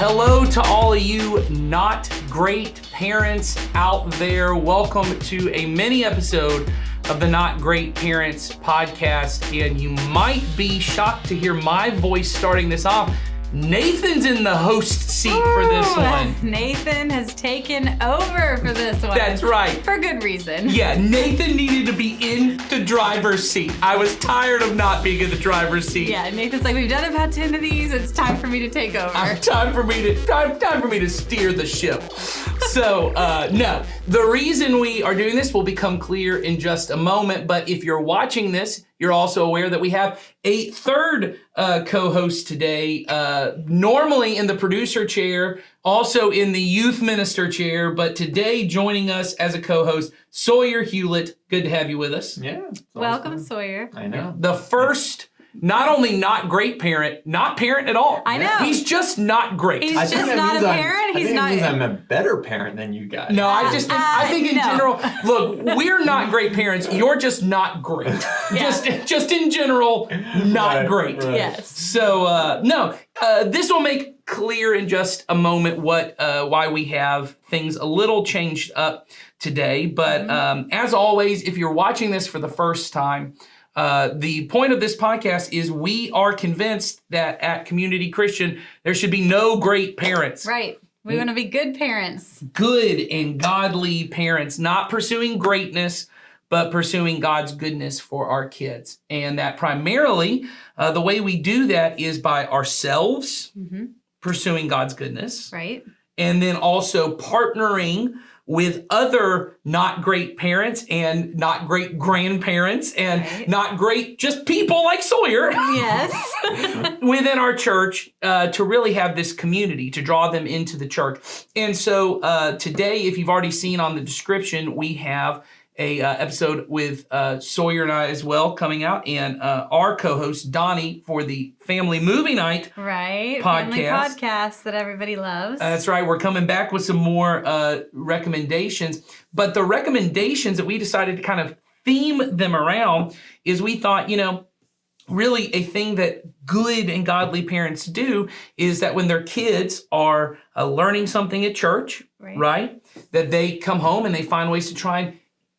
hello to all of you not great parents out there. Welcome to a mini episode of the Not Great Parents podcast. And you might be shocked to hear my voice starting this off. Nathan's in the host seat for this one. Nathan has taken over for this one. That's right. For good reason. Yeah, Nathan needed to be in the driver's seat. I was tired of not being in the driver's seat. Yeah, Nathan's like, we've done about 10 of these. It's time for me to take over. Time for me to steer the ship. So, no. The reason we are doing this will become clear in just a moment. But if you're watching this, you're also aware that we have a third co-host today, normally in the producer chair, also in the youth minister chair, but today joining us as a co-host, Sawyer Hewlett. Good to have you with us. Yeah. Welcome, Sawyer. I know. The first, not only not great parent, not parent at all. I know. He's just not great. He's just not a parent. He's not. I'm a better parent than you guys. No, I think in general, look, we're not great parents. You're just not great. Just in general, not great. Right. Yes. So, this will make clear in just a moment why we have things a little changed up today. But as always, if you're watching this for the first time, the point of this podcast is we are convinced that at Community Christian, there should be no great parents. Right. We want to be good parents. Good and godly parents, not pursuing greatness, but pursuing God's goodness for our kids. And that primarily, the way we do that is by ourselves pursuing God's goodness. Right. And then also partnering with other not great parents and not great grandparents and not great just people like Sawyer. Yes. Within our church to really have this community, to draw them into the church. And so today, if you've already seen on the description, we have a episode with Sawyer and I as well coming out, and our co-host Donnie for the Family Movie Night Right. podcast. Family podcast that everybody loves. That's right. We're coming back with some more recommendations. But the recommendations that we decided to kind of theme them around is we thought, really a thing that good and godly parents do is that when their kids are learning something at church, right, that they come home and they find ways to try and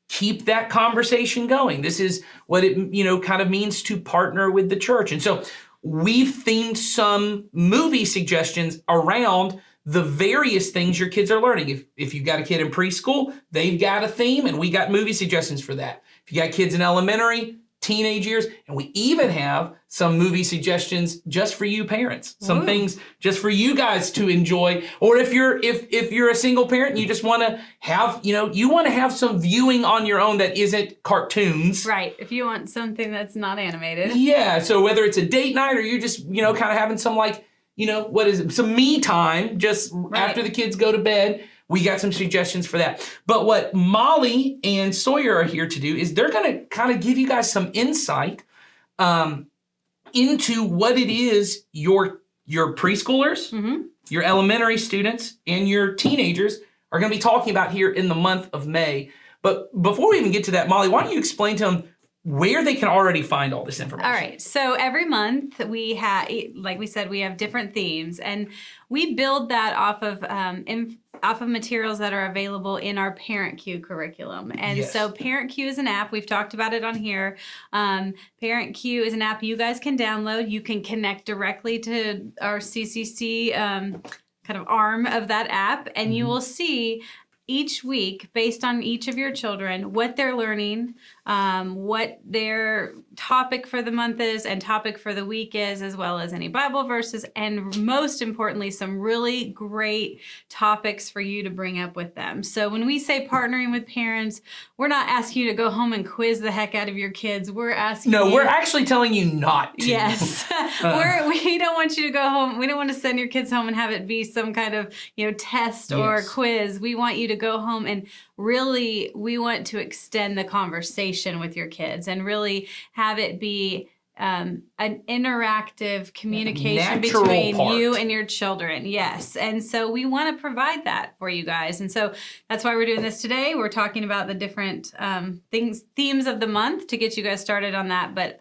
keep that conversation going. This is what it, kind of means to partner with the church. And so we've themed some movie suggestions around the various things your kids are learning. If you've got a kid in preschool, they've got a theme, and we got movie suggestions for that. If you got kids in elementary, teenage years, and we even have some movie suggestions just for you parents, some things just for you guys to enjoy. Or if you're a single parent and you just want to have, you want to have some viewing on your own that isn't cartoons. Right. If you want something that's not animated. Yeah. So whether it's a date night or you're just, kind of having some some me time just after the kids go to bed, we got some suggestions for that. But what Molly and Sawyer are here to do is they're going to kind of give you guys some insight into what it is your preschoolers, your elementary students, and your teenagers are going to be talking about here in the month of May. But before we even get to that, Molly, why don't you explain to them where they can already find all this information? All right. So every month we have, like we said, we have different themes, and we build that off of materials that are available in our Parent Cue curriculum. And so Parent Cue is an app. We've talked about it on here. Parent Cue is an app you guys can download. You can connect directly to our CCC kind of arm of that app, and you will see each week, based on each of your children, what they're learning, what their topic for the month is and topic for the week is, as well as any Bible verses, and most importantly, some really great topics for you to bring up with them. So when we say partnering with parents, we're not asking you to go home and quiz the heck out of your kids. We're asking we're actually telling you not to. Yes. We don't want you to go home. We don't want to send your kids home and have it be some kind of, test or quiz. We want you to go home and really, we want to extend the conversation with your kids and really have it be an interactive communication between you and your children. Yes. And so we want to provide that for you guys. And so that's why we're doing this today. We're talking about the different themes of the month to get you guys started on that. But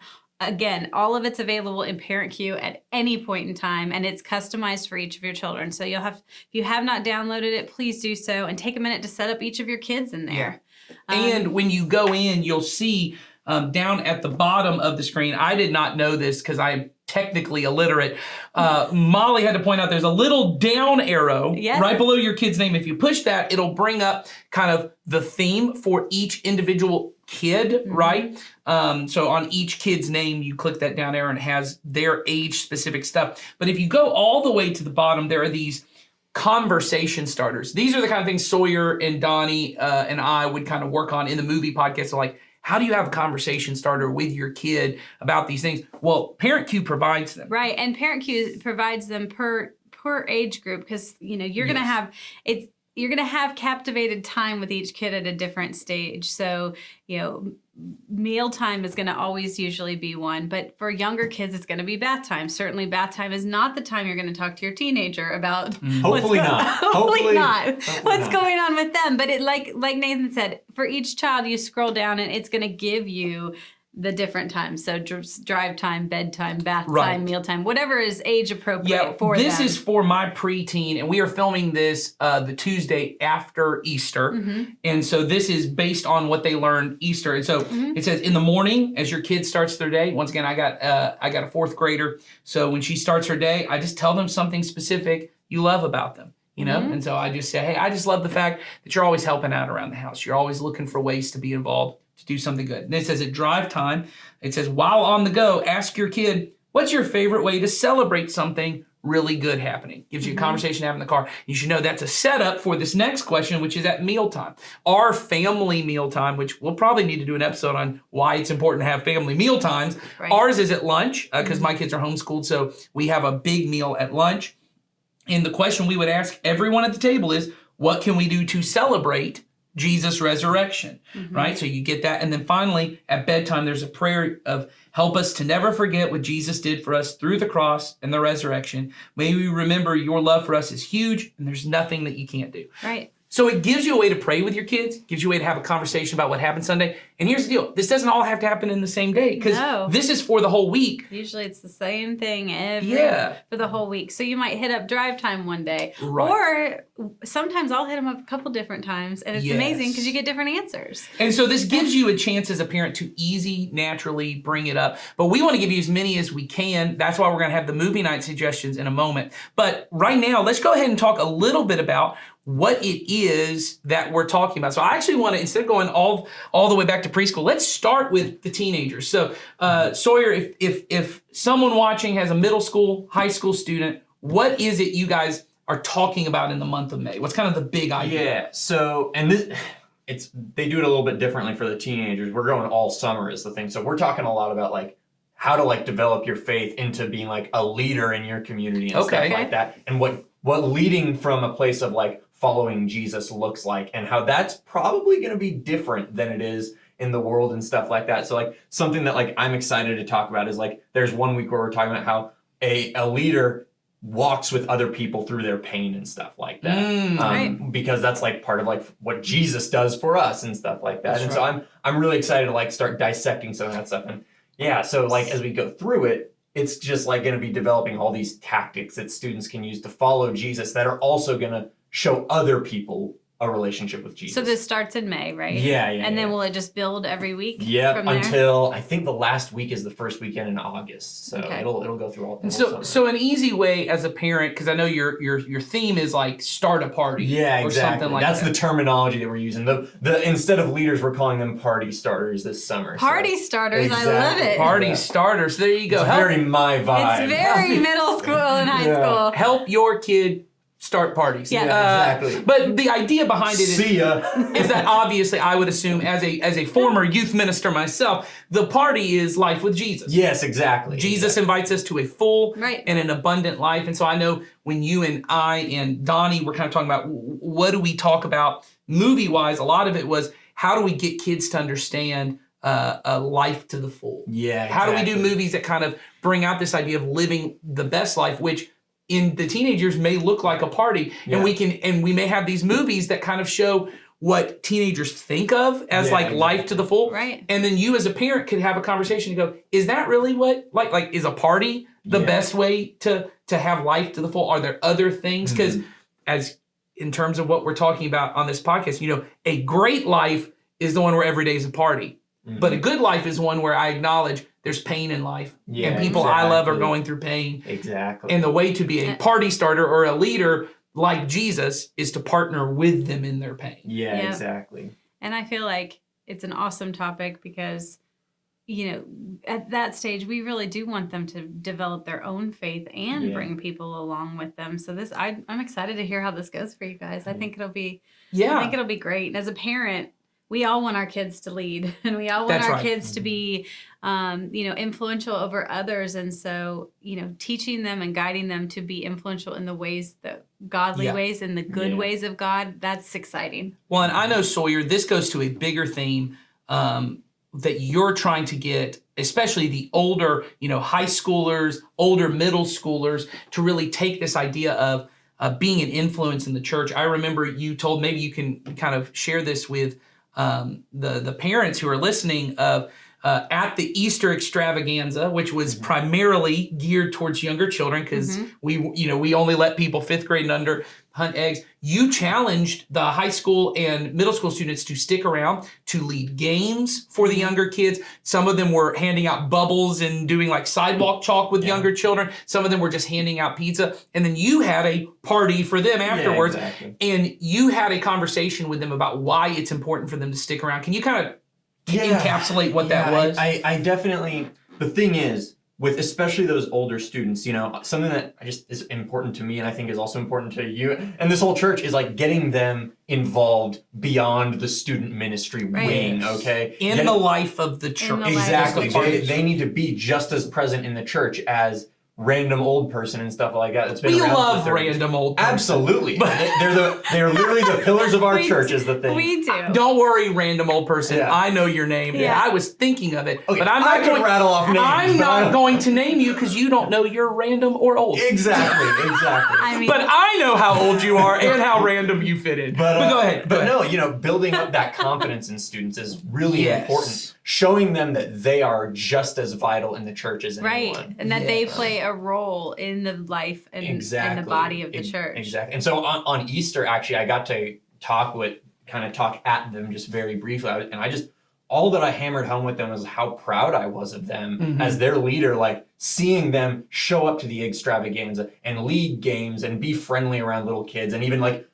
again, all of it's available in Parent Cue at any point in time, and it's customized for each of your children. So if you have not downloaded it, please do so, and take a minute to set up each of your kids in there. And when you go in, you'll see down at the bottom of the screen, I did not know this because I'm technically illiterate. Molly had to point out there's a little down arrow right below your kid's name. If you push that, it'll bring up kind of the theme for each individual kid, right? So on each kid's name, you click that down arrow and it has their age-specific stuff. But if you go all the way to the bottom, there are these conversation starters. These are the kind of things Sawyer and Donnie and I would kind of work on in the movie podcast. So like, how do you have a conversation starter with your kid about these things? Well, Parent Cue provides them. Right, and Parent Cue provides them per age group, because you're gonna have you're gonna have captivated time with each kid at a different stage. So meal time is gonna always usually be one, but for younger kids, it's gonna be bath time. Certainly, bath time is not the time you're gonna talk to your teenager about. Hopefully not. Hopefully not. What's going on with them? But it like Nathan said, for each child, you scroll down and it's gonna give you the different times. So drive time, bedtime, bath time, meal time, whatever is age appropriate for them. This is for my preteen, and we are filming this the Tuesday after Easter. And so this is based on what they learned Easter. And so it says in the morning as your kid starts their day. Once again, I got a fourth grader. So when she starts her day, I just tell them something specific you love about them. And so I just say, hey, I just love the fact that you're always helping out around the house. You're always looking for ways to be involved, to do something good. And it says at drive time, it says while on the go, ask your kid, what's your favorite way to celebrate something really good happening? Gives you a conversation to have in the car. You should know that's a setup for this next question, which is at mealtime. Our family mealtime, which we'll probably need to do an episode on why it's important to have family meal times. Right. Ours is at lunch because my kids are homeschooled, so we have a big meal at lunch. And the question we would ask everyone at the table is, what can we do to celebrate Jesus' resurrection, right? So you get that. And then finally, at bedtime, there's a prayer of help us to never forget what Jesus did for us through the cross and the resurrection. May we remember your love for us is huge and there's nothing that you can't do. Right. So it gives you a way to pray with your kids, gives you a way to have a conversation about what happened Sunday. And here's the deal. This doesn't all have to happen in the same day because this is for the whole week. Usually it's the same thing for the whole week. So you might hit up drive time one day. Right. Or sometimes I'll hit them up a couple different times. And it's amazing because you get different answers. And so this gives you a chance as a parent to naturally bring it up. But we want to give you as many as we can. That's why we're going to have the movie night suggestions in a moment. But right now, let's go ahead and talk a little bit about what it is that we're talking about. So I actually want to, instead of going all the way back to preschool, let's start with the teenagers. So Sawyer, if someone watching has a middle school, high school student, what is it you guys are talking about in the month of May? What's kind of the big idea? Yeah, so, and they do it a little bit differently for the teenagers. We're going all summer is the thing. So we're talking a lot about like how to like develop your faith into being like a leader in your community and stuff like that. And what leading from a place of like following Jesus looks like and how that's probably going to be different than it is in the world and stuff like that. So like something that like I'm excited to talk about is like there's one week where we're talking about how a leader walks with other people through their pain and stuff like that. Because that's like part of like what Jesus does for us and stuff like that. So I'm really excited to like start dissecting some of that stuff. And so like as we go through it, it's just like going to be developing all these tactics that students can use to follow Jesus that are also going to show other people a relationship with Jesus. So this starts in May, right? Yeah. And then will it just build every week? Yeah, from there? until I think the last week is the first weekend in August. So it'll go through all. And so an easy way as a parent, because I know your theme is like start a party. Yeah, or something like That's that. the terminology that we're using. The instead of leaders, we're calling them party starters this summer. Party starters, exactly. I love it. Party starters. There you go. It's very my vibe. It's very middle school and high school. Help your kid start parties. Yeah. Exactly. But the idea behind it See ya. is that obviously I would assume as a former youth minister myself, the party is life with Jesus. Yes, exactly. Jesus invites us to a full and an abundant life. And so I know when you and I and Donnie were kind of talking about what do we talk about movie-wise, a lot of it was how do we get kids to understand a life to the full? Yeah, How do we do movies that kind of bring out this idea of living the best life, which in the teenagers may look like a party, and we may have these movies that kind of show what teenagers think of as Yeah, like exactly. life to the full. Right. And then you as a parent could have a conversation and go, is that really what like is a party the Yeah. best way to have life to the full? Are there other things? Because as in terms of what we're talking about on this podcast, you know, a great life is the one where every day is a party. But a good life is one where I acknowledge there's pain in life. Yeah, and people I love are exactly. going through pain. Exactly. And the way to be a party starter or a leader like Jesus is to partner with them in their pain. yeah, Yeah. exactly. And I feel like it's an awesome topic because, you know, at that stage, we really do want them to develop their own faith and Yeah. bring people along with them. So I'm excited to hear how this goes for you guys. I think it'll be great. And as a parent, we all want our kids to lead, and we all want That's our right. kids to be, you know, influential over others. And so, you know, teaching them and guiding them to be influential in the ways, the godly Yeah. ways and the good Yeah. ways of God, that's exciting. Well, and I know, Sawyer, this goes to a bigger theme that you're trying to get, especially the older, you know, high schoolers, older middle schoolers, to really take this idea of being an influence in the church. I remember you told, maybe you can kind of share this with the parents who are listening of at the Easter extravaganza, which was primarily geared towards younger children, because we only let people 5th grade and under hunt eggs. You challenged the high school and middle school students to stick around, to lead games for the younger kids. Some of them were handing out bubbles and doing like sidewalk chalk with younger children. Some of them were just handing out pizza. And then you had a party for them afterwards. Yeah, exactly. And you had a conversation with them about why it's important for them to stick around. Can you kind of encapsulate what that was? I definitely, the thing is, with especially those older students, you know, something that just is important to me and I think is also important to you and this whole church is like getting them involved beyond the student ministry Right. wing, Yes. okay? In Get- the life of the church. the life. Exactly. That's the part. They need to be just as present in the church as random old person and stuff like that. It's been We around love for 30 years. random old person. Absolutely. they're literally the pillars of our We church do. is the thing. We do. Don't worry, random old person. Yeah. I know your name. Yeah. I was thinking of it, Okay, but I'm I not can going. rattle off names. I'm but I not don't- going to name you because you don't know you're random or old. Exactly. I mean, But I know how old you are and how random you fit in. But go ahead. But no, you know, building up that confidence in students is really Yes. important. Showing them that they are just as vital in the church as right. anyone. And that they Yes. play a role in the life and the body of the church. Exactly. And so on Easter, actually, I got to talk at them just very briefly. All that I hammered home with them was how proud I was of them Mhm. as their leader, like seeing them show up to the extravaganza and lead games and be friendly around little kids. And even like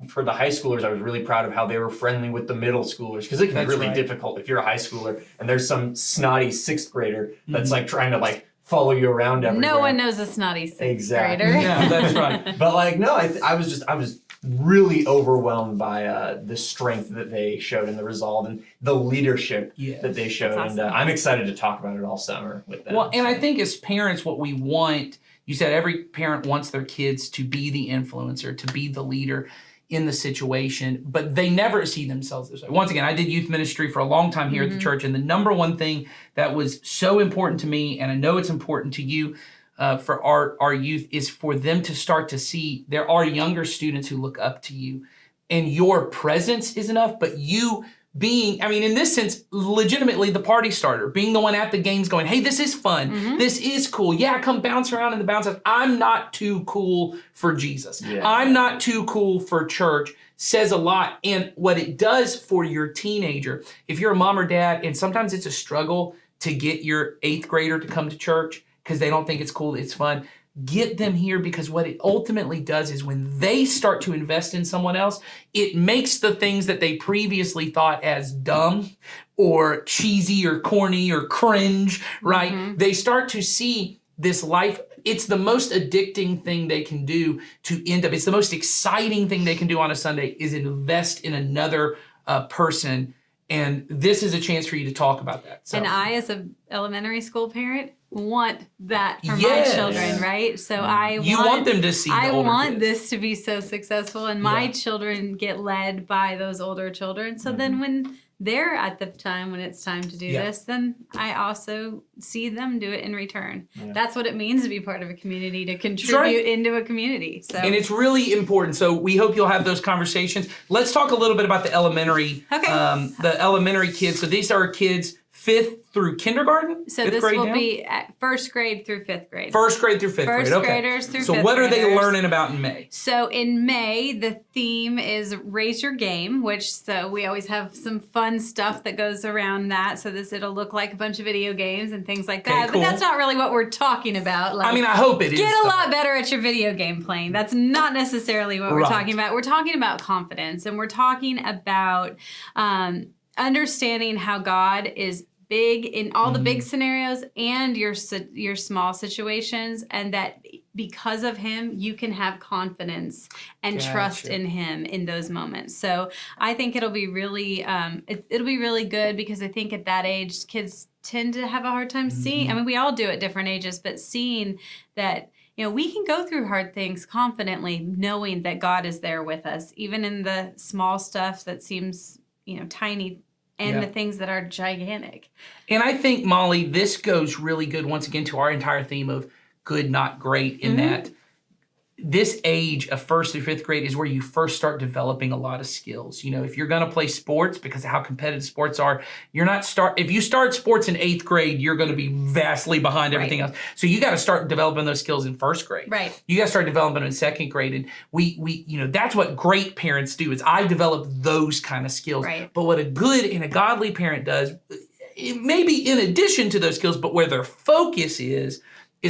for the high schoolers, I was really proud of how they were friendly with the middle schoolers because it can That's be really right. difficult if you're a high schooler and there's some snotty 6th grader that's Mhm. like trying to like follow you around everywhere. No one knows a snotty 6th Exactly. grader. Yeah, that's right. But like, no, I was really overwhelmed by the strength that they showed and the resolve and the leadership Yes. that they showed. That's And awesome. I'm excited to talk about it all summer with them. Well, and I think as parents, what we want, you said every parent wants their kids to be the influencer, to be the leader in the situation, but they never see themselves this way. Once again, I did youth ministry for a long time here at the church, and the number one thing that was so important to me, and I know it's important to you for our youth, is for them to start to see there are younger students who look up to you, and your presence is enough, but you being, I mean, in this sense, legitimately the party starter, being the one at the games going, hey, this is fun. This is cool. Yeah, come bounce around in the bounce house. I'm not too cool for Jesus. Yeah. I'm not too cool for church says a lot. And what it does for your teenager, if you're a mom or dad, and sometimes it's a struggle to get your 8th grader to come to church because they don't think it's cool, it's fun. Get them here, because what it ultimately does is when they start to invest in someone else, it makes the things that they previously thought as dumb or cheesy or corny or cringe, right? They start to see this life. It's the most addicting thing they can do to end up. It's the most exciting thing they can do on a Sunday is invest in another person. And this is a chance for you to talk about that. So. And I, as an elementary school parent, want that for Yes. my children, right? So You want them to see the I older want kids. this to be so successful, and my Yeah. children get led by those older children. So then when they're at the time when it's time to do this, then I also see them do it in return. Yeah. That's what it means to be part of a community, to contribute into a community. So, and it's really important. So we hope you'll have those conversations. Let's talk a little bit about the elementary, the elementary kids. So these are kids 5th through kindergarten? So this will be at 1st grade through 5th grade. 1st grade through 5th grade. First Okay. graders through 5th So graders. what are they learning about in May? So in May, the theme is Raise Your Game, which so we always have some fun stuff that goes around that. So it'll look like a bunch of video games and things like that. Okay, cool. But that's not really what we're talking about. Like, I mean, I hope it is. Get a lot better at your video game playing. That's not necessarily what we're talking about. We're talking about confidence, and we're talking about understanding how God is big in all the big scenarios and your small situations, and that because of him you can have confidence and trust in him in those moments. So I think it'll be really it'll be really good, because I think at that age kids tend to have a hard time seeing. I mean, we all do at different ages, but seeing that we can go through hard things confidently, knowing that God is there with us, even in the small stuff that seems tiny, and the things that are gigantic. And I think, Molly, this goes really good once again to our entire theme of good, not great, in that this age of 1st through 5th grade is where you first start developing a lot of skills. If you're going to play sports, because of how competitive sports are, if you start sports in 8th grade, you're going to be vastly behind everything else. So you got to start developing those skills in 1st grade. Right. You got to start developing them in 2nd grade. And we that's what great parents do, is I develop those kind of skills. Right. But what a good and a godly parent does, maybe in addition to those skills, but where their focus is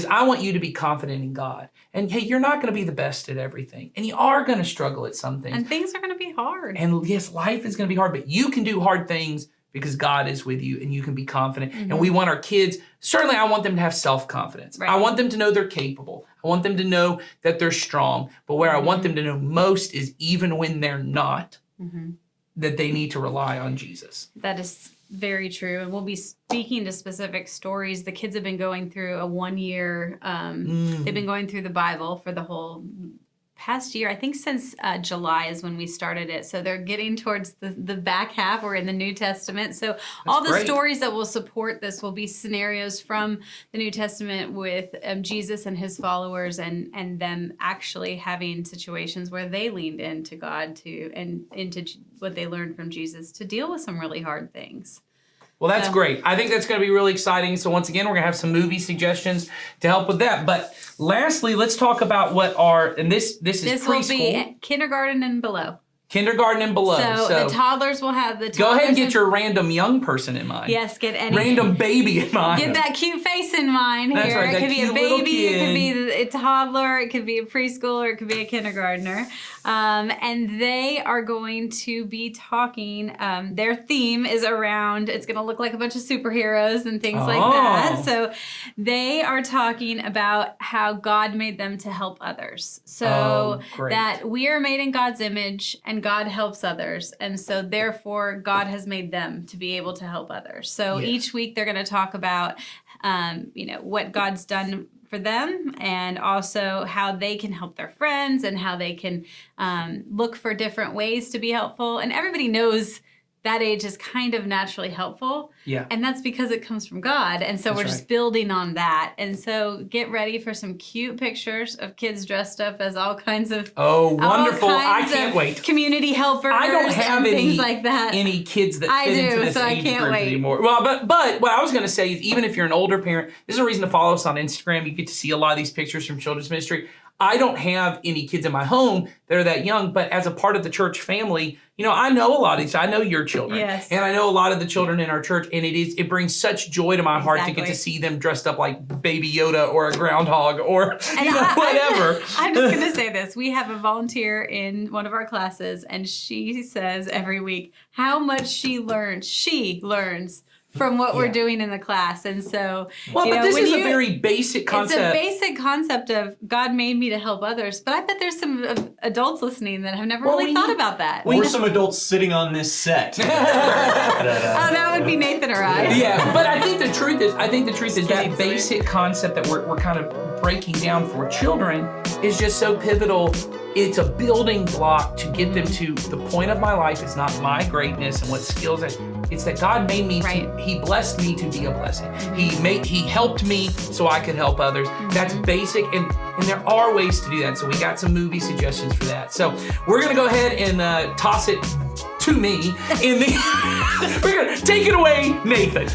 I want you to be confident in God. And hey, you're not going to be the best at everything. And you are going to struggle at some things. And things are going to be hard. And yes, life is going to be hard, but you can do hard things because God is with you and you can be confident. And we want our kids, certainly I want them to have self-confidence. Right. I want them to know they're capable. I want them to know that they're strong. But where I want them to know most is even when they're not, that they need to rely on Jesus. That is very true. And we'll be speaking to specific stories. The kids have been going through a 1 year, they've been going through the Bible for the whole past year. I think since July is when we started it. So they're getting towards the back half. We're in the New Testament. So all the stories that will support this will be scenarios from the New Testament with Jesus and his followers, and them actually having situations where they leaned into God and into what they learned from Jesus to deal with some really hard things. Well, that's great. I think that's going to be really exciting. So once again, we're going to have some movie suggestions to help with that. But lastly, let's talk about and this is preschool. This will be kindergarten and below. Kindergarten and below. So the toddlers will have the toddlers. Go ahead and get your random young person in mind. Yes, get any. Random baby in mind. Get that cute face in mind That's here. right, It could be a baby, it could be a toddler, it could be a preschooler, it could be a kindergartner. And they are going to be talking, their theme is around, it's going to look like a bunch of superheroes and things like that. So they are talking about how God made them to help others. So that we are made in God's image and God helps others. And so therefore God has made them to be able to help others. So each week they're going to talk about, what God's done for them, and also how they can help their friends and how they can look for different ways to be helpful. And everybody knows that age is kind of naturally helpful. Yeah. And that's because it comes from God. And so we're just building on that. And so get ready for some cute pictures of kids dressed up as all kinds of wonderful. I can't wait. Community helpers. I don't have things like that. any kids that fit into this age group anymore. Well, but what I was going to say is, even if you're an older parent, this is a reason to follow us on Instagram. You get to see a lot of these pictures from Children's Ministry. I don't have any kids in my home that are that young, but as a part of the church family, I know a lot of these. I know your children, and I know a lot of the children in our church, and it brings such joy to my heart to get to see them dressed up like Baby Yoda or a groundhog or whatever. I'm just going to say this. We have a volunteer in one of our classes, and she says every week how much she learns from what we're doing in the class. And so, but this is a very basic concept. It's a basic concept of God made me to help others. But I bet there's some adults listening that have never really thought about that. Or some adults sitting on this set. That would be Nathan or I. Yeah, but I think the truth is that basic concept that we're kind of breaking down for children is just so pivotal it's a building block to get them to the point of my life is not my greatness and what skills it's that God made me to, he blessed me to be a blessing. He helped me so I could help others. That's basic, and there are ways to do that. So we got some movie suggestions for that. So we're gonna go ahead and toss it to me we're gonna take it away, Nathan.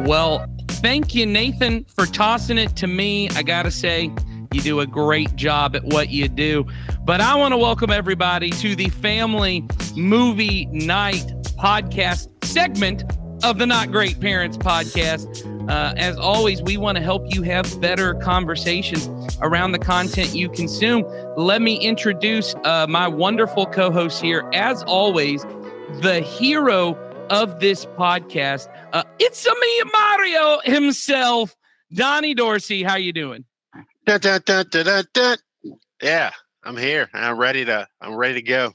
Well, thank you, Nathan, for tossing it to me. I gotta say, you do a great job at what you do. But I want to welcome everybody to the Family Movie Night podcast segment of the Not Great Parents podcast. As always, we want to help you have better conversations around the content you consume. Let me introduce my wonderful co-host here. As always, the hero of this podcast. It's me, Mario himself, Donnie Dorsey. How you doing? Dun, dun, dun, dun, dun, dun. Yeah, I'm here. I'm ready to go.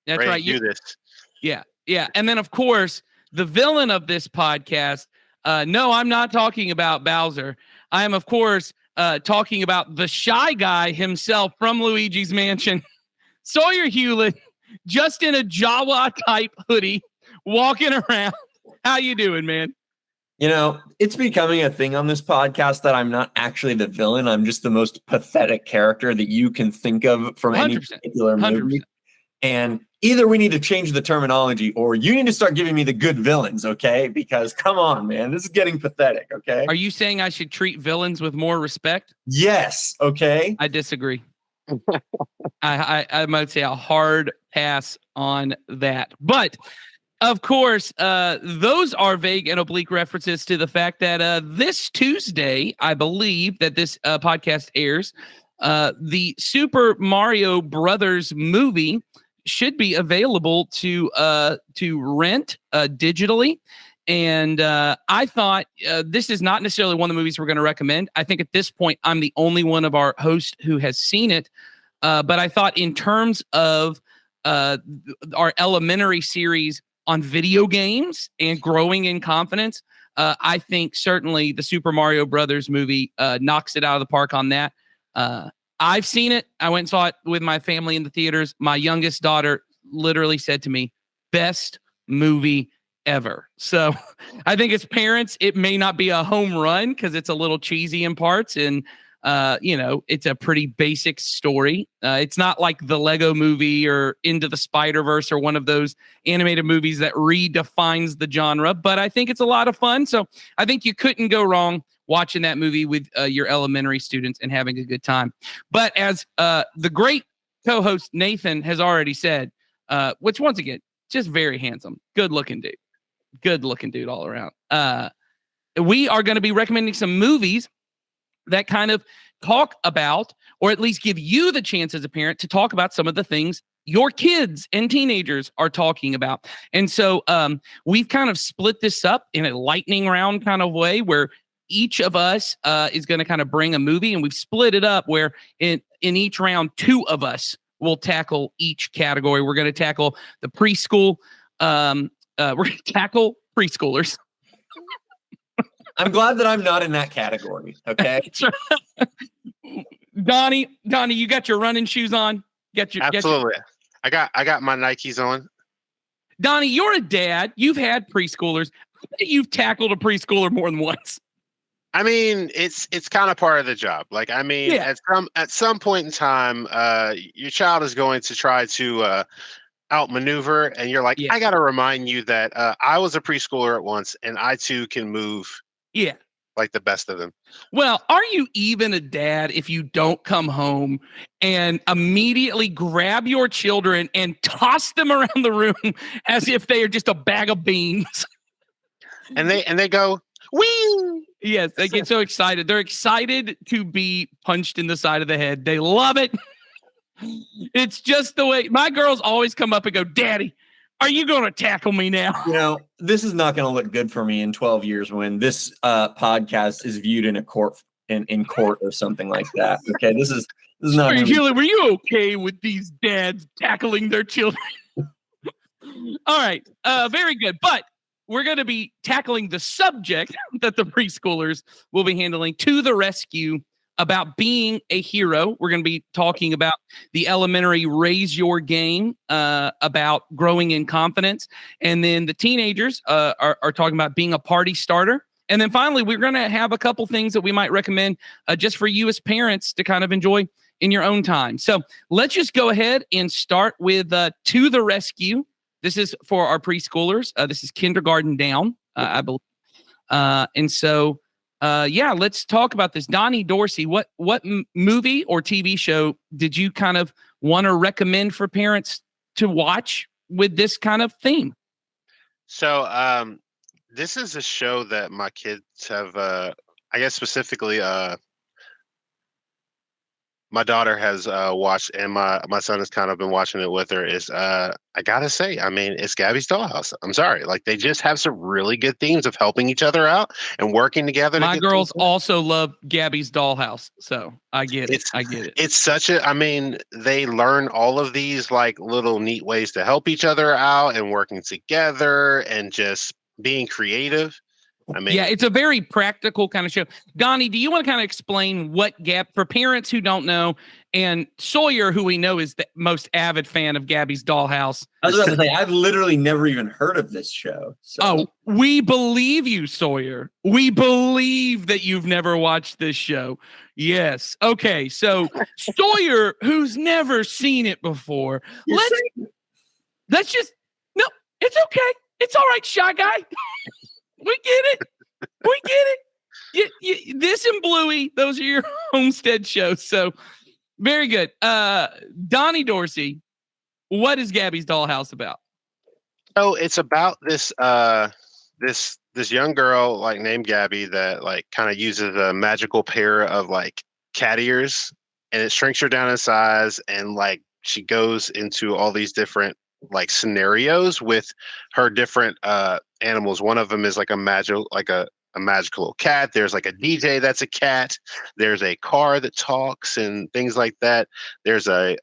That's ready right. to do this. Yeah. And then, of course, the villain of this podcast. No, I'm not talking about Bowser. I am, of course, talking about the shy guy himself from Luigi's Mansion, Sawyer Hewlett, just in a Jawa type hoodie, walking around. How you doing, man? You know, it's becoming a thing on this podcast that I'm not actually the villain. I'm just the most pathetic character that you can think of from any 100%, particular movie. 100%. And either we need to change the terminology or you need to start giving me the good villains, okay? Because come on, man, this is getting pathetic, okay? Are you saying I should treat villains with more respect? Yes, okay? I disagree. I might say a hard pass on that. But of course, those are vague and oblique references to the fact that this Tuesday, I believe that this podcast airs, the Super Mario Brothers movie should be available to rent digitally. And I thought this is not necessarily one of the movies we're going to recommend. I think at this point, I'm the only one of our hosts who has seen it. But I thought in terms of our elementary series on video games and growing in confidence, I think certainly the Super Mario Brothers movie knocks it out of the park on that. I've seen it. I went and saw it with my family in the theaters. My youngest daughter literally said to me, best movie ever. So I think as parents, it may not be a home run because it's a little cheesy in parts. And it's a pretty basic story. It's not like the Lego movie or Into the Spider-Verse or one of those animated movies that redefines the genre, but I think it's a lot of fun. So I think you couldn't go wrong watching that movie with your elementary students and having a good time. But as the great co-host Nathan has already said, which once again, just very handsome, good looking dude all around. We are going to be recommending some movies that kind of talk about, or at least give you the chance as a parent to talk about some of the things your kids and teenagers are talking about. And so we've kind of split this up in a lightning round kind of way where each of us is going to kind of bring a movie, and we've split it up where in each round, two of us will tackle each category. We're going to tackle the preschool. We're going to tackle preschoolers. I'm glad that I'm not in that category, okay? Donnie, you got your running shoes on? Absolutely. I got my Nikes on. Donnie, you're a dad. You've had preschoolers. I bet you've tackled a preschooler more than once. I mean, it's kind of part of the job. Like, I mean, at some point in time, your child is going to try to outmaneuver, and you're like, I got to remind you that I was a preschooler at once, and I too can move. Yeah. Like the best of them. Well, are you even a dad if you don't come home and immediately grab your children and toss them around the room as if they are just a bag of beans? And they go, wee! Yes, they get so excited. They're excited to be punched in the side of the head. They love it. It's just the way my girls always come up and go, Daddy, are you going to tackle me now? You know, this is not going to look good for me in 12 years when this podcast is viewed in a court in court or something like that. Okay, this is not. Were you okay with these dads tackling their children? All right, very good. But we're going to be tackling the subject that the preschoolers will be handling to the rescue about being a hero. We're going to be talking about the elementary Raise Your Game, about growing in confidence. And then the teenagers are talking about being a party starter. And then finally, we're going to have a couple things that we might recommend just for you as parents to kind of enjoy in your own time. So let's just go ahead and start with To the Rescue. This is for our preschoolers. This is kindergarten down, I believe. And so, let's talk about this. Donnie Dorsey, what movie or TV show did you kind of want to recommend for parents to watch with this kind of theme? So, this is a show that my kids have, I guess specifically, my daughter has watched, and my son has kind of been watching it with her. Is I gotta say, I mean, it's Gabby's Dollhouse. I'm sorry, like they just have some really good themes of helping each other out and working together. My girls also love Gabby's Dollhouse, so I get it. I get it. It's such a. I mean, they learn all of these like little neat ways to help each other out and working together and just being creative. I mean, yeah, it's a very practical kind of show. Donnie, do you want to kind of explain what Gab, for parents who don't know, and Sawyer, who we know is the most avid fan of Gabby's Dollhouse? I was about to say, I've literally never even heard of this show. So. Oh, we believe you, Sawyer. We believe that you've never watched this show. Yes. Okay, so Sawyer, who's never seen it before, let's just, no, it's okay. It's all right, Shy Guy. We get it. We get it. This and Bluey, those are your Homestead shows. So very good. Donnie Dorsey, what is Gabby's Dollhouse about? Oh, it's about this this young girl like named Gabby that like kind of uses a magical pair of like cat ears, and it shrinks her down in size, and like she goes into all these different like scenarios with her different animals. One of them is like a magical little cat. There's like a DJ that's a cat. There's a car that talks and things like that. There's a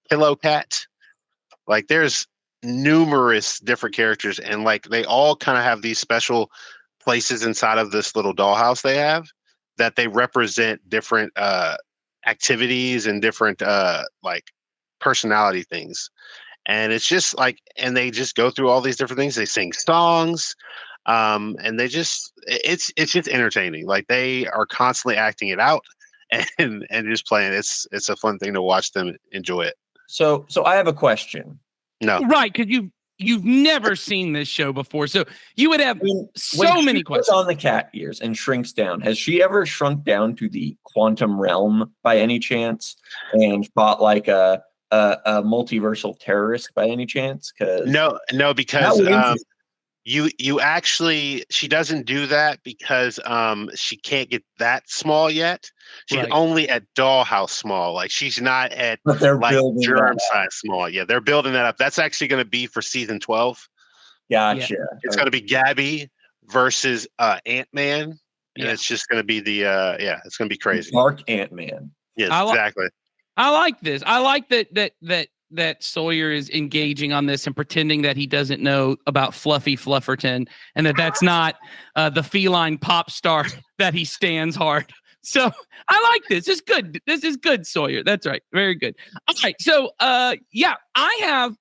pillow cat. Like there's numerous different characters, and like they all kind of have these special places inside of this little dollhouse they have that they represent different activities and different like personality things. And it's just like, and they just go through all these different things. They sing songs, and they just, it's just entertaining. Like they are constantly acting it out and just playing. It's a fun thing to watch them enjoy it. So I have a question. No, Right, because you've never seen this show before, so you would have so many questions. On the cat ears and shrinks down. Has she ever shrunk down to the quantum realm by any chance and fought like a multiversal terrorist by any chance? No, because you actually, she doesn't do that because she can't get that small yet. She's only at dollhouse small. Like she's not at like germ size small. Yeah, they're building that up. That's actually going to be for season 12. Gotcha. Yeah. It's going to be Gabby versus Ant-Man. And it's just going to be it's going to be crazy. Dark Ant-Man. Yes, exactly. I like this. I like that Sawyer is engaging on this and pretending that he doesn't know about Fluffy Flufferton and that's not the feline pop star that he stands hard. So I like this. It's good. This is good, Sawyer. That's right. Very good. All right. So I have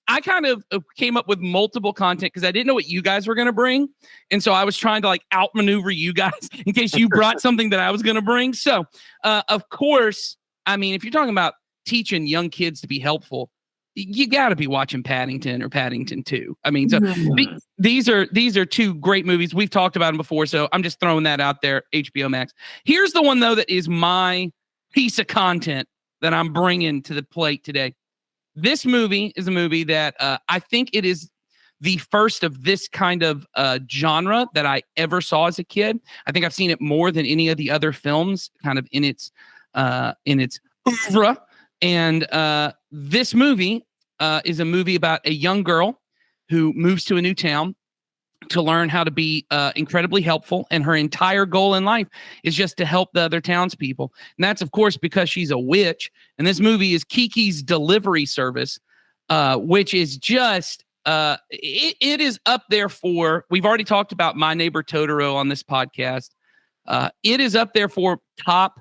I kind of came up with multiple content because I didn't know what you guys were going to bring. And so I was trying to like outmaneuver you guys in case you brought something that I was going to bring. So of course, I mean, if you're talking about teaching young kids to be helpful, you got to be watching Paddington or Paddington 2. I mean, so these are two great movies. We've talked about them before, so I'm just throwing that out there. HBO Max. Here's the one though that is my piece of content that I'm bringing to the plate today. This movie is a movie that I think it is the first of this kind of genre that I ever saw as a kid. I think I've seen it more than any of the other films, kind of in its oeuvre. And this movie is a movie about a young girl who moves to a new town to learn how to be incredibly helpful. And her entire goal in life is just to help the other townspeople. And that's, of course, because she's a witch. And this movie is Kiki's Delivery Service, which is just, it is up there for, we've already talked about My Neighbor Totoro on this podcast. It is up there for top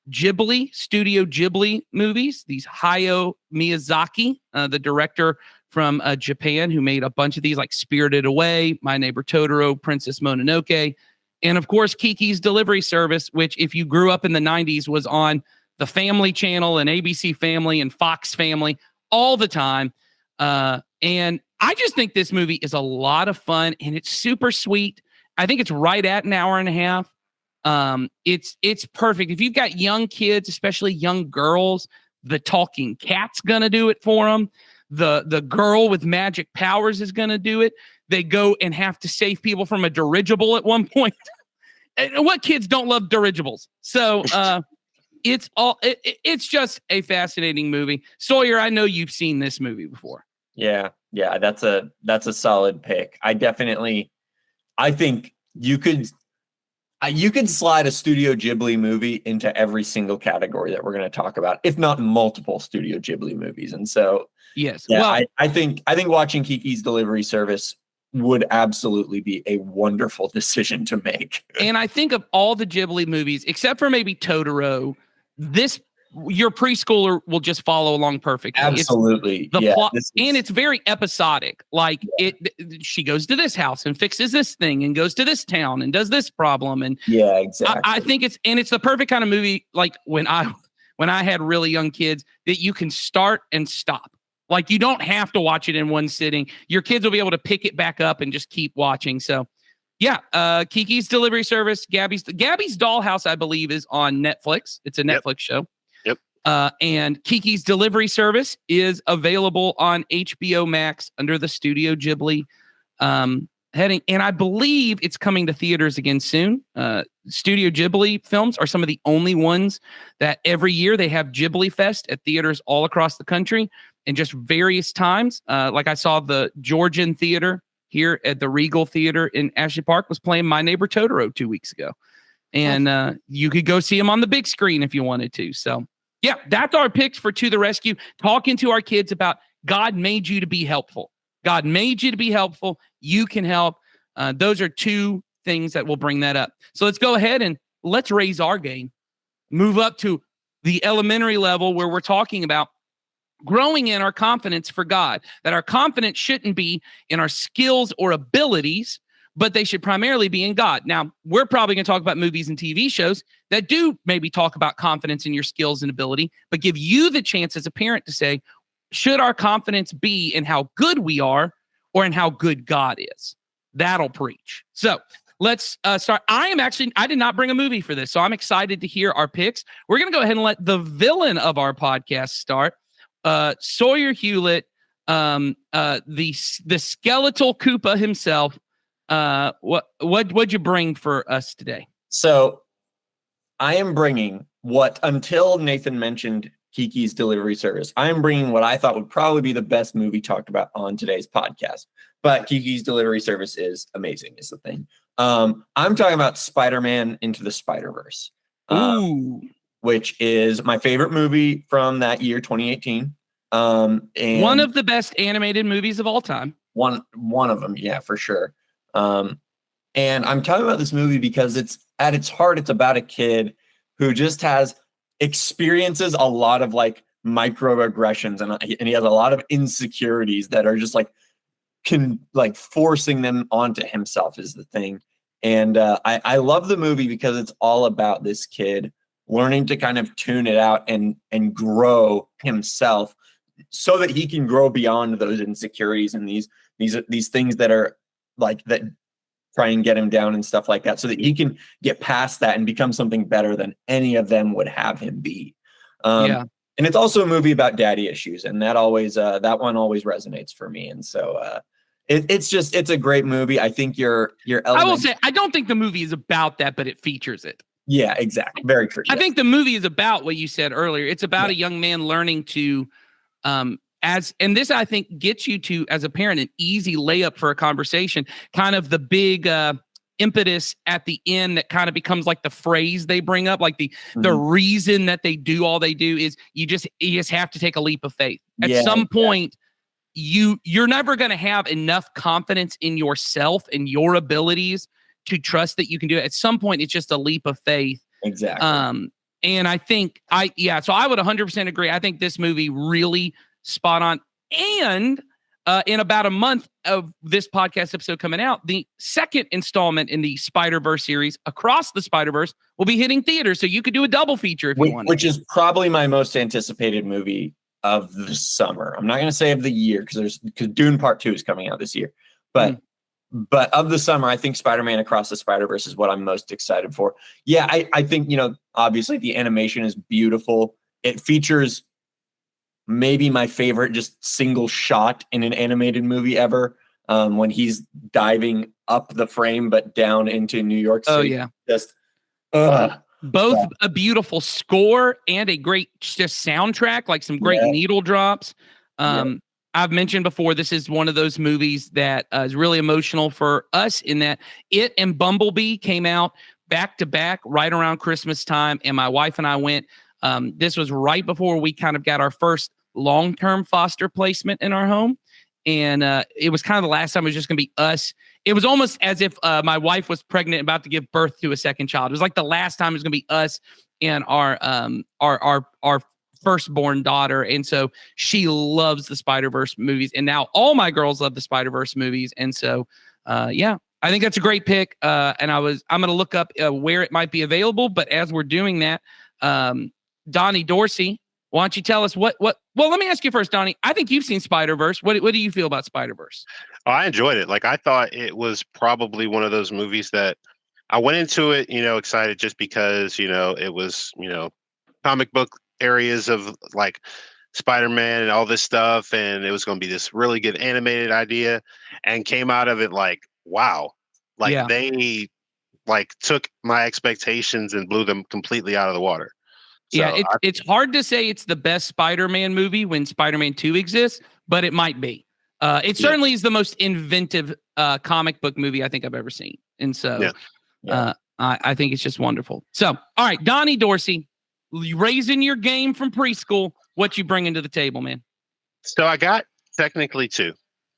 Ghibli, Studio Ghibli movies. These Hayao Miyazaki, the director from Japan, who made a bunch of these like Spirited Away, My Neighbor Totoro, Princess Mononoke, and of course Kiki's Delivery Service, which if you grew up in the 90s was on the Family Channel and ABC Family and Fox Family all the time. And I just think this movie is a lot of fun and it's super sweet. I think it's right at an hour and a half. It's perfect. If you've got young kids, especially young girls, the talking cat's gonna do it for them. The girl with magic powers is gonna do it. They go and have to save people from a dirigible at one point. And what kids don't love dirigibles? So it's just a fascinating movie. Sawyer, I know you've seen this movie before. Yeah, that's a solid pick. I think you could slide a Studio Ghibli movie into every single category that we're going to talk about, if not multiple Studio Ghibli movies. And so, yes, yeah, well, I think watching Kiki's Delivery Service would absolutely be a wonderful decision to make. And I think of all the Ghibli movies, except for maybe Totoro, your preschooler will just follow along perfectly. Absolutely. The plot, and it's very episodic. Like she goes to this house and fixes this thing and goes to this town and does this problem. And yeah, exactly. I think it's the perfect kind of movie. Like when I had really young kids that you can start and stop. Like you don't have to watch it in one sitting. Your kids will be able to pick it back up and just keep watching. So yeah, Kiki's Delivery Service, Gabby's Dollhouse, I believe, is on Netflix. It's a Netflix show. Yep. And Kiki's Delivery Service is available on HBO Max under the Studio Ghibli heading. And I believe it's coming to theaters again soon. Studio Ghibli films are some of the only ones that every year they have Ghibli Fest at theaters all across the country and just various times. Like I saw the Georgian Theater here at the Regal Theater in Ashley Park was playing My Neighbor Totoro 2 weeks ago. And you could go see them on the big screen if you wanted to. So yeah, that's our picks for To the Rescue. Talking to our kids about God made you to be helpful. God made you to be helpful. You can help. Those are two things that will bring that up. So let's go ahead and let's raise our game. Move up to the elementary level where we're talking about growing in our confidence for God, that our confidence shouldn't be in our skills or abilities, but they should primarily be in God. Now, we're probably going to talk about movies and TV shows that do maybe talk about confidence in your skills and ability, but give you the chance as a parent to say, should our confidence be in how good we are or in how good God is? That'll preach. So let's start. I did not bring a movie for this, so I'm excited to hear our picks. We're going to go ahead and let the villain of our podcast start. Sawyer Hewlett, the skeletal Koopa himself. What'd you bring for us today? So I am bringing what, until Nathan mentioned Kiki's Delivery Service, I am bringing what I thought would probably be the best movie talked about on today's podcast. But Kiki's Delivery Service is amazing, is the thing. I'm talking about Spider-Man Into the Spider-Verse, which is my favorite movie from that year, 2018. And one of the best animated movies of all time. One of them, yeah, for sure. And I'm talking about this movie because it's at its heart, it's about a kid who just experiences a lot of like microaggressions and he has a lot of insecurities that are just forcing them onto himself is the thing. And I love the movie because it's all about this kid learning to kind of tune it out and grow himself so that he can grow beyond those insecurities and these things that are like that try and get him down and stuff like that, so that he can get past that and become something better than any of them would have him be. And it's also a movie about daddy issues, and that one always resonates for me. And so it's a great movie. I think your I will say I don't think the movie is about that, but it features it. Yeah, exactly. Very true. I think the movie is about what you said earlier. It's about a young man learning to and this I think gets you to, as a parent, an easy layup for a conversation, kind of the big impetus at the end that kind of becomes like the phrase they bring up, like the reason that they do all they do is you just have to take a leap of faith. At some point, you're never going to have enough confidence in yourself and your abilities to trust that you can do it. At some point, it's just a leap of faith. Exactly. And I think so I would 100% agree. I think this movie really spot on. And in about a month of this podcast episode coming out, the second installment in the Spider-Verse series, Across the Spider-Verse, will be hitting theaters. So you could do a double feature if you want. Which is probably my most anticipated movie of the summer. I'm not going to say of the year because Dune Part 2 is coming out this year. But of the summer, I think Spider-Man Across the Spider-Verse is what I'm most excited for. Yeah, I think, obviously the animation is beautiful. It features maybe my favorite just single shot in an animated movie ever, when he's diving up the frame but down into New York City. Oh, yeah. Just both a beautiful score and a great just soundtrack, like some great needle drops. I've mentioned before, this is one of those movies that is really emotional for us in that it and Bumblebee came out back to back right around Christmas time. And my wife and I went, this was right before we kind of got our first long-term foster placement in our home. And it was kind of the last time it was just going to be us. It was almost as if my wife was pregnant, about to give birth to a second child. It was like the last time it was going to be us and our firstborn daughter. And so she loves the Spider-Verse movies. And now all my girls love the Spider-Verse movies. And so, I think that's a great pick. And I'm going to look up where it might be available. But as we're doing that, Donnie Dorsey, why don't you tell us well, let me ask you first, Donnie. I think you've seen Spider-Verse. What do you feel about Spider-Verse? Oh, I enjoyed it. Like, I thought it was probably one of those movies that I went into it, excited just because, it was, comic book areas of like Spider-Man and all this stuff. And it was going to be this really good animated idea, and came out of it like, wow, like they like took my expectations and blew them completely out of the water. So it's hard to say it's the best Spider-Man movie when Spider-Man 2 exists, but it might be. It certainly is the most inventive comic book movie I think I've ever seen. And so I think it's just wonderful. So, all right, Donnie Dorsey, raising your game from preschool. What you bringing to the table, man? So I got technically 2.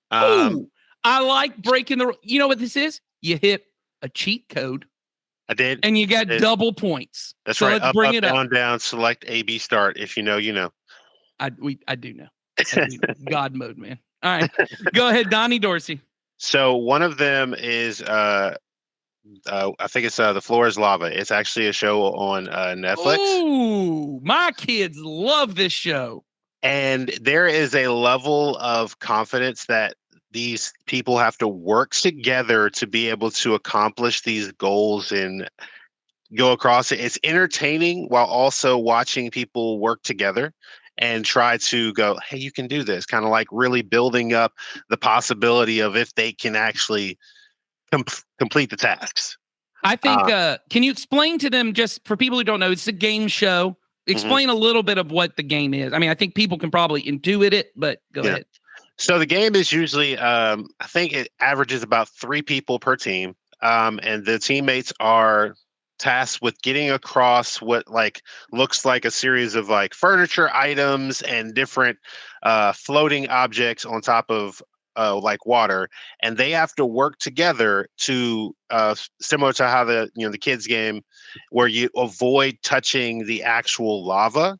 I like breaking the. You know what this is? You hit a cheat code. I did, and you got double points. That's so right. Let's bring it up. Down. Select A, B, start. If you know, you know. I do know. God mode, man. All right, go ahead, Donnie Dorsey. So one of them is I think it's The Floor is Lava. It's actually a show on Netflix. Ooh, my kids love this show. And there is a level of confidence that these people have to work together to be able to accomplish these goals and go across it. It's entertaining while also watching people work together and try to go, hey, you can do this. Kind of like really building up the possibility of if they can actually complete the tasks. I think, can you explain to them, just for people who don't know, it's a game show. Explain a little bit of what the game is. I mean, I think people can probably intuit it, but go ahead. So the game is usually, I think it averages about 3 people per team. And the teammates are tasked with getting across what like looks like a series of like furniture items and different floating objects on top of like water. And they have to work together to similar to how the kids game where you avoid touching the actual lava.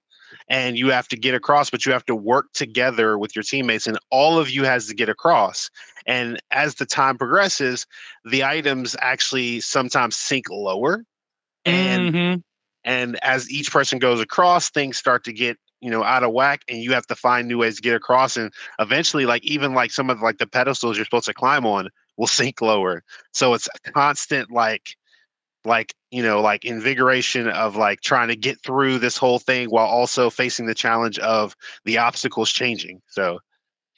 And you have to get across, but you have to work together with your teammates, and all of you has to get across. And as the time progresses, the items actually sometimes sink lower. And as each person goes across, things start to get, out of whack, and you have to find new ways to get across. And eventually, like even like some of like the pedestals you're supposed to climb on will sink lower. So it's a constant like invigoration of like trying to get through this whole thing while also facing the challenge of the obstacles changing. So,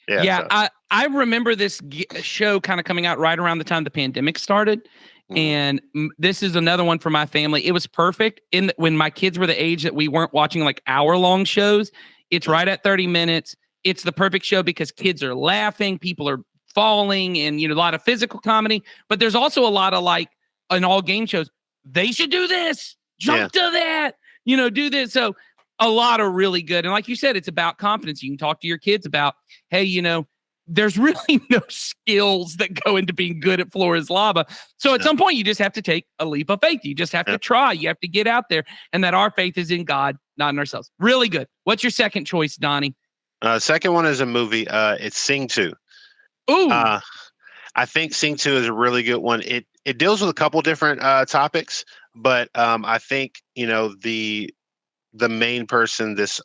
I remember this show kind of coming out right around the time the pandemic started. And this is another one for my family. It was perfect when my kids were the age that we weren't watching like hour-long shows. It's right at 30 minutes. It's the perfect show because kids are laughing, people are falling, and a lot of physical comedy. But there's also a lot of like in all game shows, they should do this, jump to that, do this. So a lot of really good. And like you said, it's about confidence. You can talk to your kids about, hey, there's really no skills that go into being good at floor is lava. So at some point, you just have to take a leap of faith. You just have to try. You have to get out there, and that our faith is in God, not in ourselves. Really good. What's your second choice, Donnie? Second one is a movie. It's Sing 2. Ooh. I think Sing 2 is a really good one. It deals with a couple different topics, but I think, the main person, this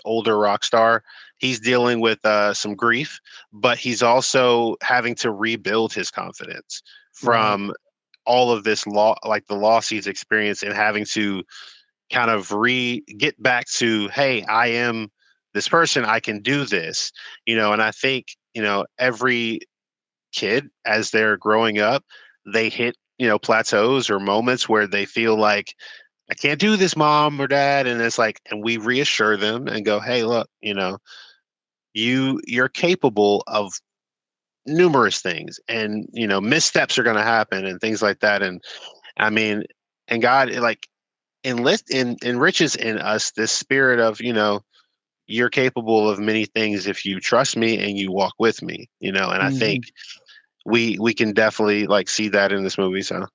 older rock star, he's dealing with some grief, but he's also having to rebuild his confidence from all of this the loss he's experienced, and having to kind of get back to, hey, I am this person, I can do this, and I think, every kid, as they're growing up, they hit, plateaus or moments where they feel like, I can't do this, mom or dad. And it's like, and we reassure them and go, hey, look, you're capable of numerous things, and, missteps are going to happen and things like that. And I mean, and God, like, enriches in us this spirit of, you're capable of many things if you trust me and you walk with me, and I think we can definitely see that in this movie. So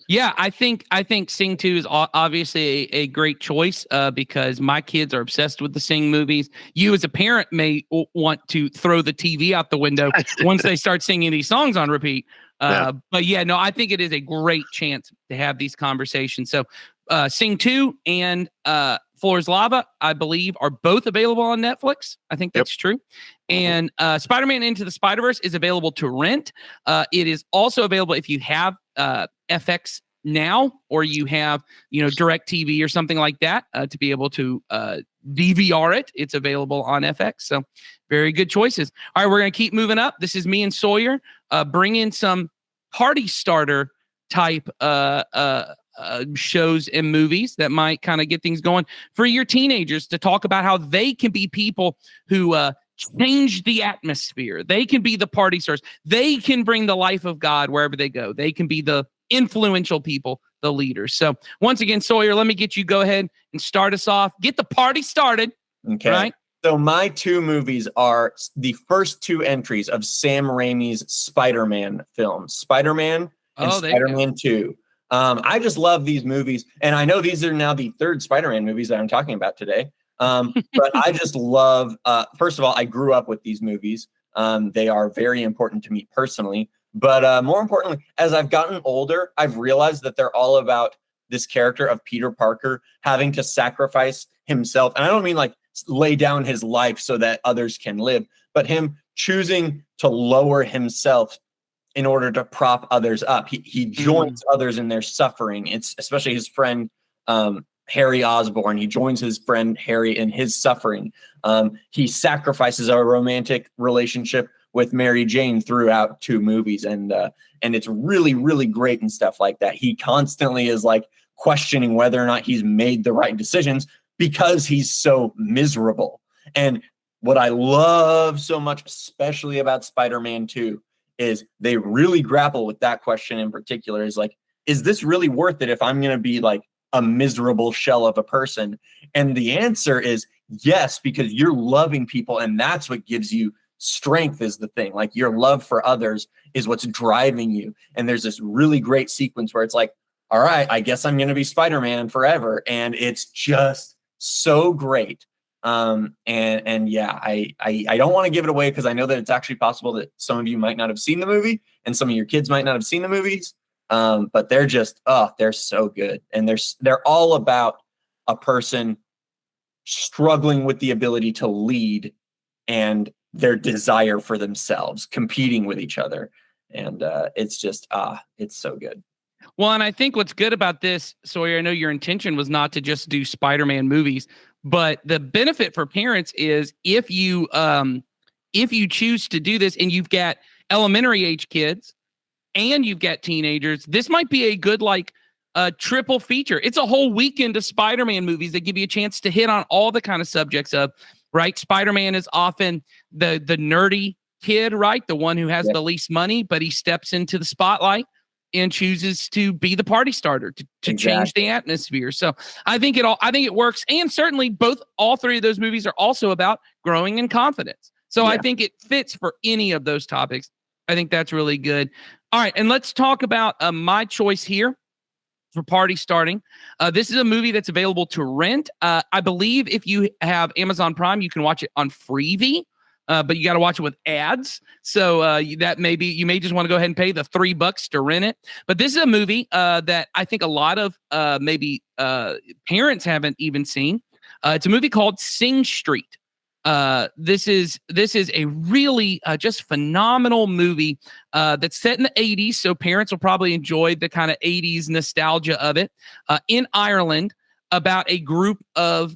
yeah, I think Sing 2 is obviously a great choice because my kids are obsessed with the Sing movies. You as a parent may want to throw the TV out the window once they start singing these songs on repeat. But yeah, no, I think it is a great chance to have these conversations. So Sing 2 and Floor is Lava, I believe, are both available on Netflix. I think that's true. And Spider-Man Into the Spider-Verse is available to rent. It is also available if you have FX Now, or you have, DirecTV or something like that, to be able to DVR it. It's available on FX. So very good choices. All right, we're going to keep moving up. This is me and Sawyer. Bring in some party starter type shows and movies that might kind of get things going for your teenagers, to talk about how they can be people who change the atmosphere. They can be the party stars. They can bring the life of God wherever they go. They can be the influential people, the leaders. So once again, Sawyer, let me get you go ahead and start us off. Get the party started. Okay. Right? So my two movies are the first two entries of Sam Raimi's Spider-Man films, Spider-Man and Spider-Man 2. I just love these movies, and I know these are now the third Spider-Man movies that I'm talking about today. But I just love, first of all, I grew up with these movies. They are very important to me personally. But more importantly, as I've gotten older, I've realized that they're all about this character of Peter Parker having to sacrifice himself. And I don't mean like lay down his life so that others can live, but him choosing to lower himself in order to prop others up. He joins others in their suffering. It's especially his friend, Harry Osborn. He joins his friend Harry in his suffering. He sacrifices a romantic relationship with Mary Jane throughout two movies. And it's really, really great and stuff like that. He constantly is like questioning whether or not he's made the right decisions because he's so miserable. And what I love so much, especially about Spider-Man 2, is they really grapple with that question in particular, is like, is this really worth it if I'm going to be like a miserable shell of a person? And the answer is yes, because you're loving people, and that's what gives you strength, is the thing. Like, your love for others is what's driving you. And there's this really great sequence where it's like, all right, I guess I'm going to be Spider-Man forever. And it's just so great. And yeah, I don't want to give it away because I know that it's actually possible that some of you might not have seen the movie and some of your kids might not have seen the movies. But they're just, they're so good. And they're all about a person struggling with the ability to lead and their desire for themselves, competing with each other. And it's just, it's so good. Well, and I think what's good about this, Sawyer, I know your intention was not to just do Spider-Man movies, but the benefit for parents is if you choose to do this and you've got elementary age kids and you've got teenagers, this might be a good triple feature. It's a whole weekend of Spider-Man movies that give you a chance to hit on all the kind of subjects of, right? Spider-Man is often the nerdy kid, right? The one who has the least money, but he steps into the spotlight and chooses to be the party starter, to change the atmosphere. So I think it works. And certainly all three of those movies are also about growing in confidence. So I think it fits for any of those topics. I think that's really good. All right, and let's talk about my choice here for Party Starting. This is a movie that's available to rent. I believe if you have Amazon Prime, you can watch it on Freevee, but you got to watch it with ads. So that maybe you may just want to go ahead and pay the $3 to rent it. But this is a movie that I think a lot of maybe parents haven't even seen. It's a movie called Sing Street. This is a really just phenomenal movie that's set in the 80s, so parents will probably enjoy the kind of 80s nostalgia of it. In Ireland, about a group of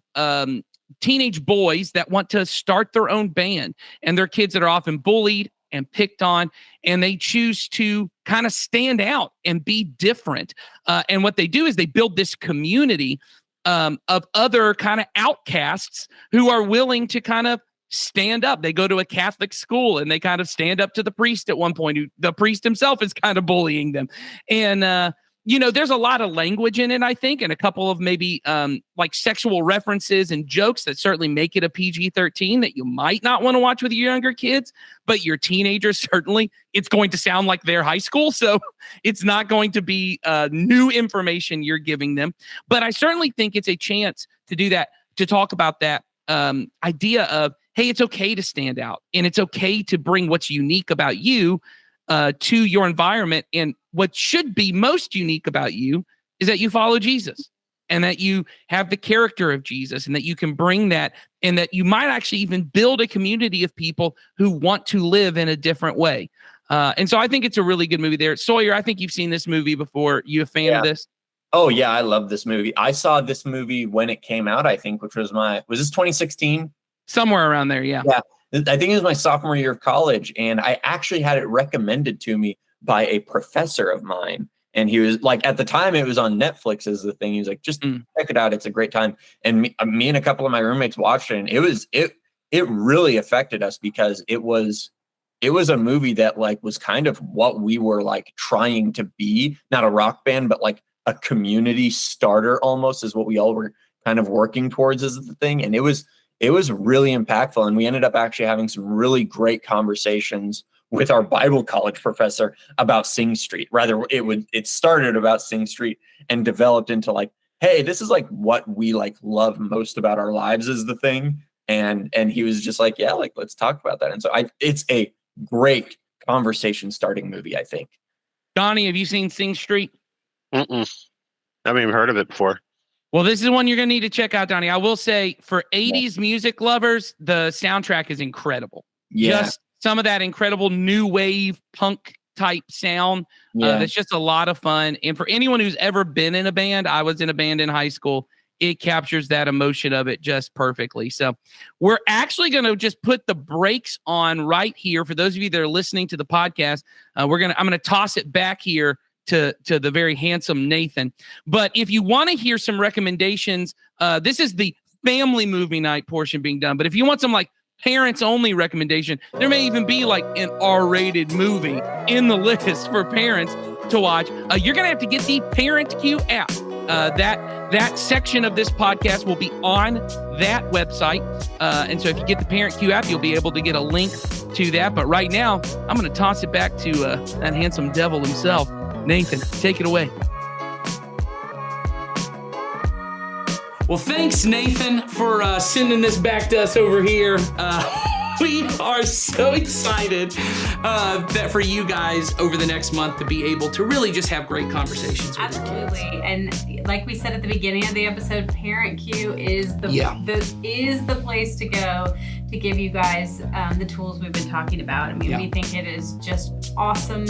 teenage boys that want to start their own band, and they're kids that are often bullied and picked on, and they choose to kind of stand out and be different. And what they do is they build this community of other kind of outcasts who are willing to kind of stand up. They go to a Catholic school and they kind of stand up to the priest at one point. The priest himself is kind of bullying them. And, there's a lot of language in it, I think, and a couple of maybe like sexual references and jokes that certainly make it a PG-13 that you might not want to watch with your younger kids, but your teenagers, certainly it's going to sound like their high school. So it's not going to be new information you're giving them. But I certainly think it's a chance to do that, to talk about that idea of, hey, it's okay to stand out and it's okay to bring what's unique about you to your environment. And what should be most unique about you is that you follow Jesus and that you have the character of Jesus and that you can bring that, and that you might actually even build a community of people who want to live in a different way. And so I think it's a really good movie there. Sawyer, I think you've seen this movie before. You a fan of this? Oh yeah, I love this movie. I saw this movie when it came out, I think, which was this 2016? Somewhere around there, yeah. Yeah. I think it was my sophomore year of college, and I actually had it recommended to me by a professor of mine. And he was like, at the time it was on Netflix is the thing. He was like, just check it out. It's a great time. And me and a couple of my roommates watched it, and it really affected us because it was a movie that like was kind of what we were like trying to be, not a rock band, but like a community starter almost is what we all were kind of working towards as the thing. And it was really impactful. And we ended up actually having some really great conversations with our Bible college professor about Sing Street. Rather, it started about Sing Street and developed into like, hey, this is like what we like love most about our lives is the thing. And he was just like, yeah, like, let's talk about that. And so it's a great conversation starting movie, I think. Donnie, have you seen Sing Street? I haven't even heard of it before. Well, this is one you're going to need to check out, Donnie. I will say for 80s music lovers, the soundtrack is incredible. Yeah. Just some of that incredible new wave punk type sound. That's just a lot of fun. And for anyone who's ever been in a band, I was in a band in high school. It captures that emotion of it just perfectly. So we're actually going to just put the brakes on right here. For those of you that are listening to the podcast, I'm going to toss it back here to the very handsome Nathan. But if you want to hear some recommendations, this is the family movie night portion being done. But if you want some like parents only recommendation, there may even be like an R-rated movie in the list for parents to watch. You're going to have to get the Parent Q app. That section of this podcast will be on that website. And so if you get the Parent Q app, you'll be able to get a link to that. But right now, I'm going to toss it back to that handsome devil himself. Nathan, take it away. Well, thanks, Nathan, for sending this back to us over here. We are so excited that for you guys over the next month to be able to really just have great conversations with your kids. Absolutely. And like we said at the beginning of the episode, Parent Q is the place to go to give you guys the tools we've been talking about. I mean, we think it is just awesome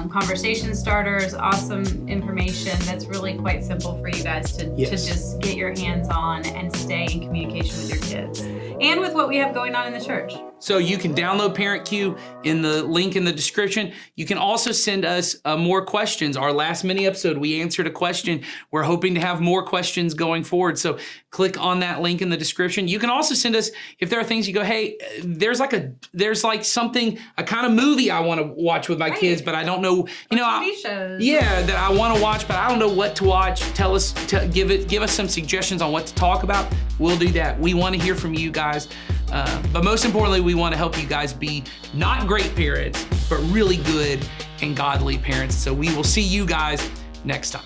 conversation starters, awesome information that's really quite simple for you guys to just get your hands on and stay in communication with your kids and with what we have going on in the church. So you can download Parent Q in the link in the description. You can also send us more questions. Our last mini episode, we answered a question. We're hoping to have more questions going forward. So click on that link in the description. You can also send us, if there are things you go, hey, there's like something, a kind of movie I want to watch with my kids, but I don't know, TV shows. Yeah, that I want to watch, but I don't know what to watch. Tell us, give us some suggestions on what to talk about. We'll do that. We want to hear from you guys. But most importantly, we want to help you guys be not great parents, but really good and godly parents. So we will see you guys next time.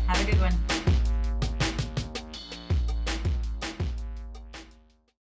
Have a good one.